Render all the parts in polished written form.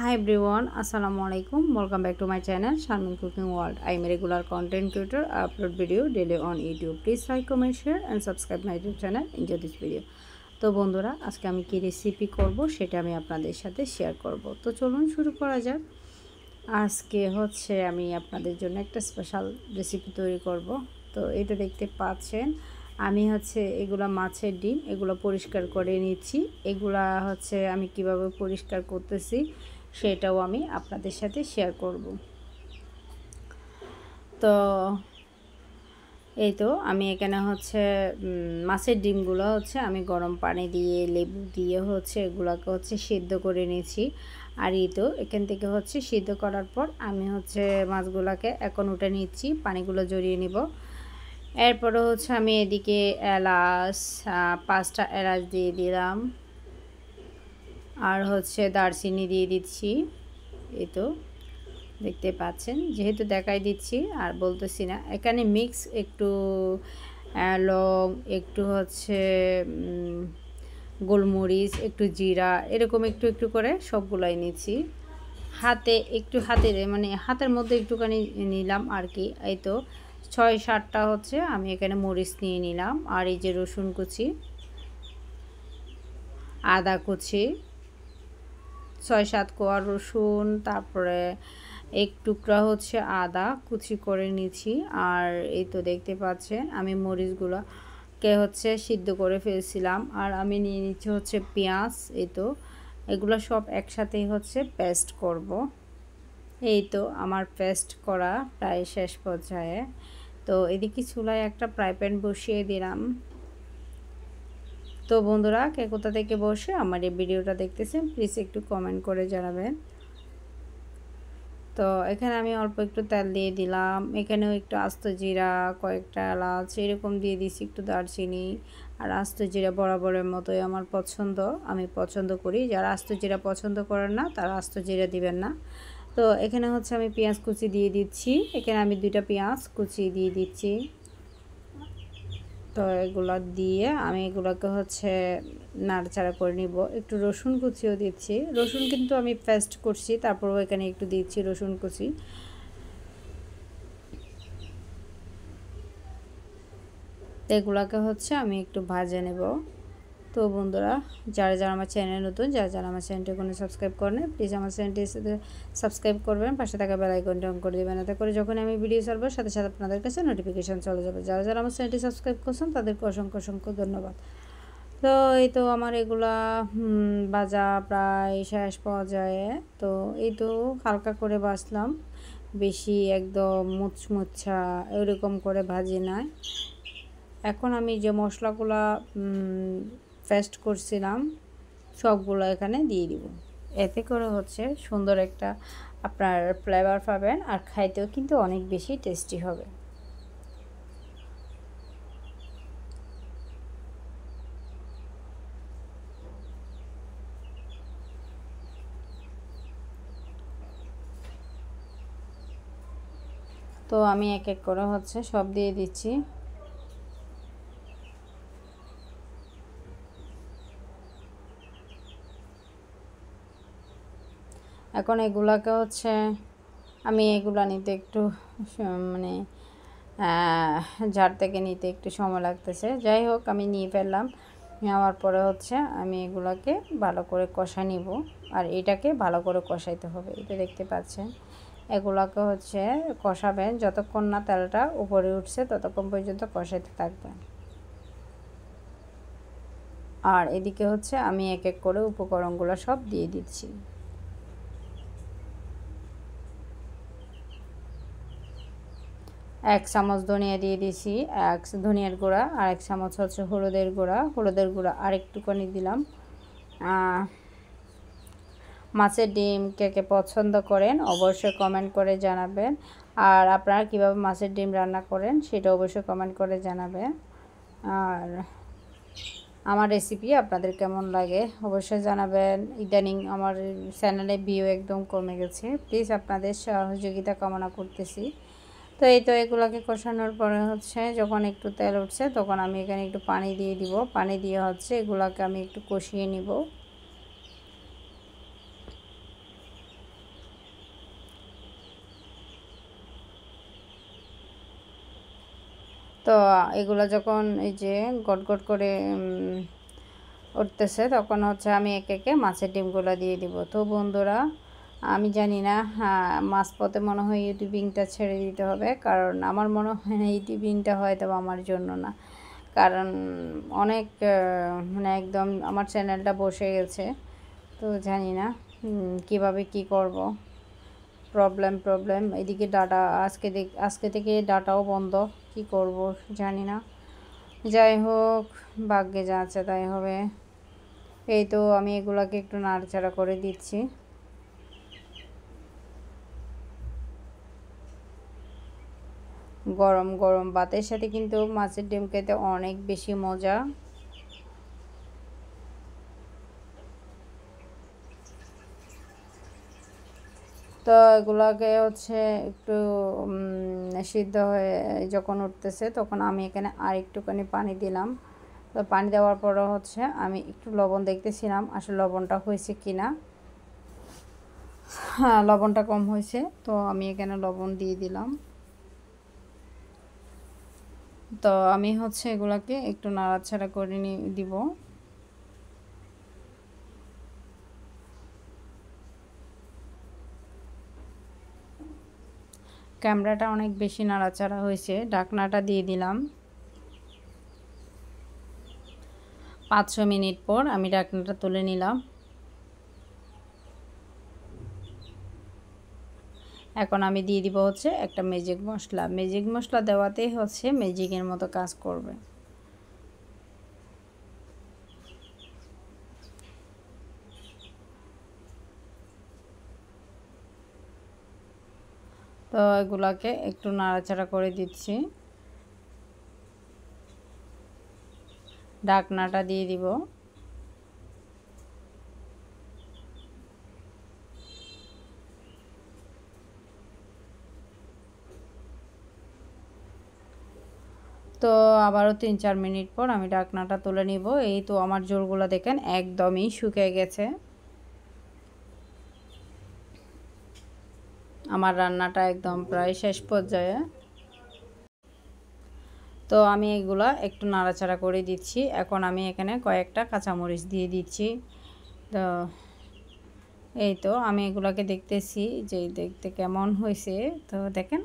Hi everyone, Assalamu alaikum. Welcome back to my channel Sharmin Cooking World. I am a regular content creator. I upload video daily on YouTube. Please like, comment, share and subscribe my YouTube channel. Enjoy this video. তো বন্ধুরা, আজকে আমি কি recipe করব সেটা আমি আপনাদের সাথে শেয়ার করব। তো চলুন শুরু করা যাক। আজকে হচ্ছে আমি আপনাদের জন্য একটা স্পেশাল রেসিপি তৈরি করব। তো এটা দেখতে পাচ্ছেন আমি হচ্ছে এগুলা মাছের ডিম এগুলো পরিষ্কার করে নিচ্ছি। এগুলা হচ্ছে আমি কিভাবে পরিষ্কার করতেছি সেটাও আমি আপনাদের সাথে শেয়ার করব। তো এই তো আমি এখানে হচ্ছে মাছের ডিমগুলো হচ্ছে আমি গরম পানি দিয়ে লেবু দিয়ে হচ্ছে এগুলোকে হচ্ছে সিদ্ধ করে নিয়েছি। আর এই তো এখান থেকে হচ্ছে সিদ্ধ করার পর আমি হচ্ছে মাছগুলোকে এখন উঠে নিচ্ছি, পানিগুলো জড়িয়ে নিব। এরপরে হচ্ছে আমি এদিকে এলাচ 5টা এলাচ দিয়ে দিলাম, আর হচ্ছে দারচিনি দিয়ে দিচ্ছি। এই তো দেখতে পাচ্ছেন, যেহেতু দেখাই দিচ্ছি আর বলতেছি না। এখানে মিক্স একটু লং, একটু হচ্ছে গোলমরিচ, একটু জিরা, এরকম একটু একটু করে সবগুলাই নিচ্ছি। হাতের মধ্যে একটুখানি নিলাম আর কি। এই তো 6-7টা হচ্ছে আমি এখানে মরিচ নিয়ে নিলাম। আর এই যে রসুন কুচি, আদা কুচি, 6-7 কোয়া রসুন, তারপরে এক টুকরা হচ্ছে আদা কুচি করে নিয়েছি। আর এই তো দেখতে পাচ্ছেন আমি মরিচগুলোকে হচ্ছে সিদ্ধ করে ফেলছিলাম। আর আমি নিয়ে নিচ্ছি হচ্ছে পেঁয়াজ। এই তো এগুলো সব একসাথেই হচ্ছে পেস্ট করব। এই তো আমার পেস্ট করা প্রায় শেষ পর্যায়ে। তো এদিকে চুলায় একটা ফ্রাই প্যান বসিয়ে দিলাম। তো বন্ধুরা, কে কোথা থেকে বসে আমার এই ভিডিওটা দেখতেছেন প্লিজ একটু কমেন্ট করে জানাবেন। তো এখানে আমি অল্প একটু তেল দিয়ে দিলাম। এখানেও একটু আস্ত জিরা, কয়েকটা এলাচ এরকম দিয়ে দিছি, একটু দারচিনি। আর আস্ত জিরা বরাবরের মতোই আমার পছন্দ, আমি পছন্দ করি। যারা আস্ত জিরা পছন্দ করেন না তারা আস্ত জিরা দিবেন না। তো এখানে হচ্ছে আমি পেঁয়াজ কুচি দিয়ে দিচ্ছি। এখানে আমি 2টা পেঁয়াজ কুচি দিয়ে দিচ্ছি। তো এগুলো দিয়ে আমি এগুলোকে হচ্ছে নাড়াচাড়া করে নিব। একটু রসুন কুচিও দিচ্ছি। রসুন কিন্তু আমি পেস্ট করছি, তারপরও এখানে একটু দিচ্ছি রসুন কুচি। এগুলোকে হচ্ছে আমি একটু ভাজে নেব। তো বন্ধুরা, যারা যারা আমার চ্যানেল নতুন, যারা আমার চ্যানেলটি কোনো সাবস্ক্রাইব করেন প্লিজ আমার চ্যানেলটি সাবস্ক্রাইব করবেন, পাশে থাকা বেল আইকনটি অন করে দেবেন। এতে করে যখন আমি ভিডিও ছাড়বো সাথে সাথে আপনাদের কাছে নোটিফিকেশান চলে যাবে। যারা যারা আমার চ্যানেলটি সাবস্ক্রাইব করছেন তাদেরকে অসংখ্য অসংখ্য ধন্যবাদ। তো এই তো আমার এগুলা ভাজা প্রায় শেষ পর্যায়ে। তো এই তো হালকা করে ভাজলাম, বেশি একদম মুচমুচা এরকম করে ভাজি নাই। এখন আমি যে মশলাগুলা পেস্ট করছিলাম সবগুলো এখানে দিয়ে দিব। এতে করে হচ্ছে সুন্দর একটা আপনার ফ্লেভার পাবেন, আর খাইতেও কিন্তু অনেক বেশি টেস্টি হবে। তো আমি এক এক করে হচ্ছে সব দিয়ে দিচ্ছি। এখন এগুলাকে হচ্ছে আমি এগুলা নিতে একটু মানে ঝাড় থেকে নিতে একটু সময় লাগতেছে। যাই হোক, আমি নিয়ে ফেললাম। নেওয়ার পরে হচ্ছে আমি এগুলাকে ভালো করে কষা নিব। আর এটাকে ভালো করে কষাইতে হবে। এটা দেখতে পাচ্ছেন, এগুলাকে হচ্ছে কষাবেন যতক্ষণ না তেলটা উপরে উঠছে ততক্ষণ পর্যন্ত কষাইতে থাকবেন। আর এদিকে হচ্ছে আমি এক এক করে উপকরণগুলো সব দিয়ে দিচ্ছি। 1 চামচ ধনিয়া দিয়ে দিছি, 1 ধনিয়ার গুঁড়া, আর 1 চামচ হচ্ছে হলুদের গুঁড়া আর একটুখানি দিলাম। মাছের ডিম কে কে পছন্দ করেন অবশ্যই কমেন্ট করে জানাবেন। আর আপনারা কীভাবে মাছের ডিম রান্না করেন সেটা অবশ্যই কমেন্ট করে জানাবেন। আর আমার রেসিপি আপনাদের কেমন লাগে অবশ্যই জানাবেন। ইদানিং আমার চ্যানেলে ভিউ একদম কমে গেছে, প্লিজ আপনাদের সহযোগিতা কামনা করতেছি। তো এই তো এগুলোকে কষানোর পরে হচ্ছে যখন একটু তেল উঠছে তখন আমি এখানে একটু পানি দিয়ে দিব। পানি দিয়ে হচ্ছে এগুলোকে আমি একটু কষিয়ে নিব। তো এগুলো যখন এই যে গট গট করে উঠতেছে তখন হচ্ছে আমি একে একে মাছের ডিমগুলো দিয়ে দিব। তো বন্ধুরা আমি জানি না, মাঝপথে মনে হয় ইউটিউবিংটা ছেড়ে দিতে হবে, কারণ আমার মনে হয় না ইউটিউবিংটা হয়তো আমার জন্য না, কারণ অনেক মানে একদম আমার চ্যানেলটা বসে গেছে। তো জানি না কিভাবে কি করব, প্রবলেম এদিকে ডাটা আজকে থেকে ডাটাও বন্ধ, কি করব জানি না। যাই হোক, ভাগ্যে যা আছে তাই হবে। এই তো আমি এগুলাকে একটু নাড়াচাড়া করে দিচ্ছি। গরম গরম ভাতের সাথে কিন্তু মাছের ডিম খেতে অনেক বেশি মজা। তো এগুলাকে হচ্ছে একটু সিদ্ধ হয়ে যখন উঠতেছে তখন আমি এখানে আর একটুখানি পানি দিলাম। তো পানি দেওয়ার পরে হচ্ছে আমি একটু লবণ দেখতেছিলাম আসলে লবণটা হয়েছে কি না। হ্যাঁ, লবণটা কম হয়েছে, তো আমি এখানে লবণ দিয়ে দিলাম। তো আমি হচ্ছে এগুলাকে একটু নাড়াচাড়া করে দিব। ক্যামেরাটা অনেক বেশি নাড়াচাড়া হয়েছে, ঢাকনাটা দিয়ে দিলাম। 5-6 মিনিট পর আমি ঢাকনাটা তুলে নিলাম। এখন আমি দিয়ে দিব হচ্ছে একটা ম্যাজিক মশলা দেওয়াতেই হচ্ছে ম্যাজিকের মতো কাজ করবে। তো এগুলাকে একটু নাড়াচাড়া করে দিচ্ছি, ঢাকনাটা দিয়ে দিব। তো আবারও 3-4 মিনিট পর আমি ঢাকনাটা তুলে নিব। এই তো আমার ঝোলগুলো দেখেন একদমই শুকিয়ে গেছে। আমার রান্নাটা একদম প্রায় শেষ পর্যায়ে। তো আমি এগুলা একটু নাড়াচাড়া করে দিচ্ছি। এখন আমি এখানে কয়েকটা কাঁচামরিচ দিয়ে দিচ্ছি। তো এই তো আমি এগুলাকে দেখতেছি যে দেখতে কেমন হয়েছে। তো দেখেন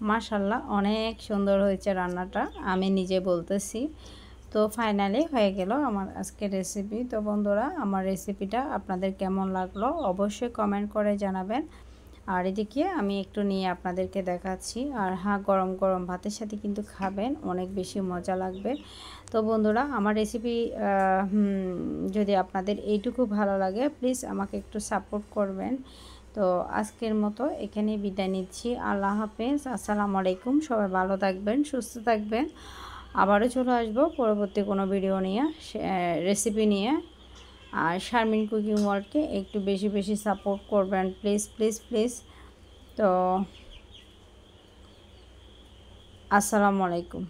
মাশাআল্লাহ অনেক সুন্দর হয়েছে রান্নাটা, আমি নিজে বলতেছি। তো ফাইনালি হয়ে গেল আমার আজকের রেসিপি। তো বন্ধুরা আমার রেসিপিটা আপনাদের কেমন লাগলো অবশ্যই কমেন্ট করে জানাবেন। আর এদিকে আমি একটু নিয়ে আপনাদেরকে দেখাচ্ছি। আর হ্যাঁ, গরম গরম ভাতের সাথে কিন্তু খাবেন, অনেক বেশি মজা লাগবে। তো বন্ধুরা আমার রেসিপি যদি আপনাদের এইটুকু ভালো লাগে প্লিজ আমাকে একটু সাপোর্ট করবেন। তো আজকের মতো এখানেই বিদায় নিচ্ছি। আল্লাহ হাফেজ, আসসালামু আলাইকুম। সবাই ভালো থাকবেন, সুস্থ থাকবেন। আবারও চলে আসবো পরবর্তী কোনো ভিডিও নিয়ে, রেসিপি নিয়ে। আর শারমিন কুকিং ওয়ার্ল্ডকে একটু বেশি বেশি সাপোর্ট করবেন প্লিজ প্লিজ প্লিজ। তো আসসালামু আলাইকুম।